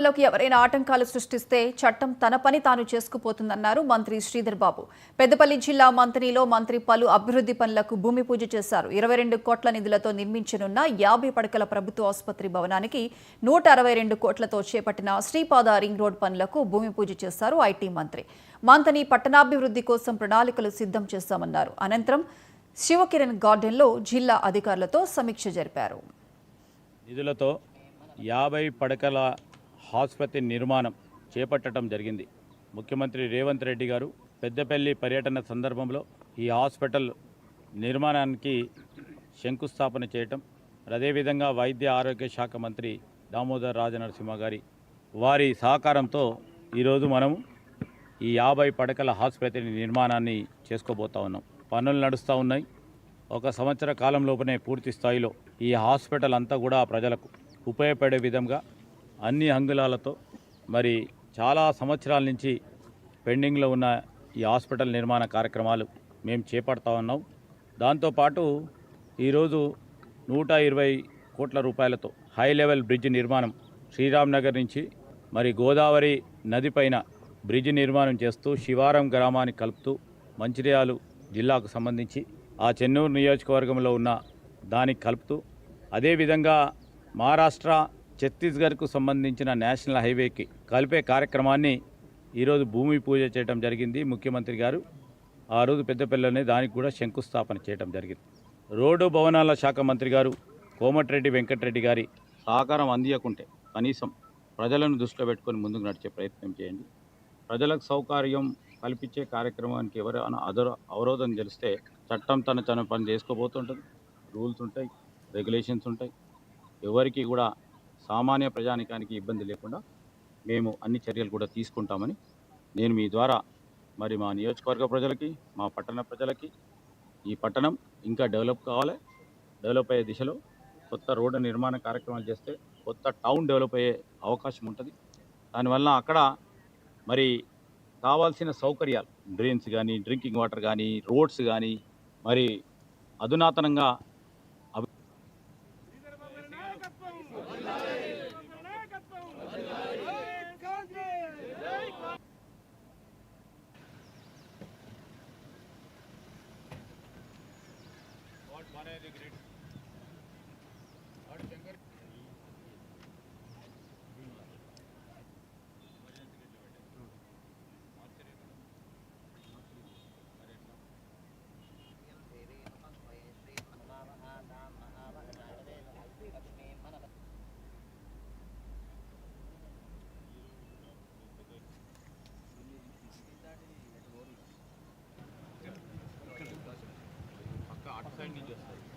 లోకి ఎవరైనా ఆటంకాలు సృష్టిస్తే చట్టం తన పని తాను చేసుకుపోతుందన్నారు మంత్రి శ్రీధర్ బాబు. పెద్దపల్లి జిల్లా మంత్రిలో మంత్రి పలు అభివృద్ధి పనులకు భూమి పూజ చేశారు. 22 కోట్ల నిధులతో నిర్మించనున్న 50 పడకల ప్రభుత్వ ఆసుపత్రి భవనానికి 162 కోట్లతో చేపట్టిన శ్రీపాద రింగ్ రోడ్ పనులకు భూమి పూజ చేశారు ఐటీ మంత్రి. మంత్రి పట్టణాభివృద్ధి కోసం ప్రణాళికలు సిద్ధం చేశామన్నారు. అనంతరం శివకిరణ్ గార్డెన్లో జిల్లా అధికారులతో సమీక్ష జరిపారు. నిధులతో 50 పడకల ఆసుపత్రి నిర్మాణం చేపట్టడం జరిగింది. ముఖ్యమంత్రి రేవంత్ రెడ్డి గారు పెద్దపల్లి పర్యటన సందర్భంలో ఈ హాస్పిటల్ నిర్మాణానికి శంకుస్థాపన చేయటం, అదేవిధంగా వైద్య ఆరోగ్య శాఖ మంత్రి దామోదర్ రాజనరసింహ గారి వారి సహకారంతో ఈరోజు మనము ఈ 50 పడకల ఆసుపత్రి నిర్మాణాన్ని చేసుకోబోతా ఉన్నాం. పనులు నడుస్తూ ఉన్నాయి. 1 సంవత్సర కాలంలోపనే పూర్తి స్థాయిలో ఈ హాస్పిటల్ అంతా కూడా ప్రజలకు ఉపయోగపడే విధంగా అన్ని అంగుళాలతో మరి చాలా సంవత్సరాల నుంచి పెండింగ్లో ఉన్న ఈ హాస్పిటల్ నిర్మాణ కార్యక్రమాలు మేము చేపడతా ఉన్నాం. దాంతోపాటు ఈరోజు 120 కోట్ల రూపాయలతో హై లెవెల్ బ్రిడ్జ్ నిర్మాణం శ్రీరామ్ నగర్ నుంచి మరి గోదావరి నదిపైన బ్రిడ్జ్ నిర్మాణం చేస్తూ శివారం గ్రామాన్ని కలుపుతూ మంచిర్యాల జిల్లాకు సంబంధించి ఆ చెన్నూరు నియోజకవర్గంలో ఉన్న దానికి కలుపుతూ అదేవిధంగా మహారాష్ట్ర ఛత్తీస్గఢ్కు సంబంధించిన నేషనల్ హైవేకి కలిపే కార్యక్రమాన్ని ఈరోజు భూమి పూజ చేయడం జరిగింది. ముఖ్యమంత్రి గారు ఆ రోజు పెద్దపల్లిలోనే దానికి కూడా శంకుస్థాపన చేయడం జరిగింది. రోడ్డు భవనాల శాఖ మంత్రి గారు కోమటిరెడ్డి వెంకటరెడ్డి గారి సహకారం అందియకుంటే కనీసం ప్రజలను దృష్టిలో పెట్టుకొని ముందుకు నడిచే ప్రయత్నం చేయండి. ప్రజలకు సౌకర్యం కల్పించే కార్యక్రమానికి ఎవరైనా అవరోధం తెలిస్తే చట్టం తన పని చేసుకోబోతుంటుంది. రూల్స్ ఉంటాయి, రెగ్యులేషన్స్ ఉంటాయి. ఎవరికి కూడా సామాన్య ప్రజానికానికి ఇబ్బంది లేకుండా మేము అన్ని చర్యలు కూడా తీసుకుంటామని నేను మీ ద్వారా మరి మా నియోజకవర్గ ప్రజలకి, మా పట్టణ ప్రజలకి, ఈ పట్టణం ఇంకా డెవలప్ కావాలి, డెవలప్ అయ్యే దిశలో కొత్త రోడ్డు నిర్మాణ కార్యక్రమాలు చేస్తే కొత్త టౌన్ డెవలప్ అయ్యే అవకాశం ఉంటుంది. దానివల్ల అక్కడ మరి కావాల్సిన సౌకర్యాలు డ్రైన్స్ కానీ, డ్రింకింగ్ వాటర్ కానీ, రోడ్స్ కానీ మరి అధునాతనంగా అటు సైడ్ నుంచి వస్తుంది.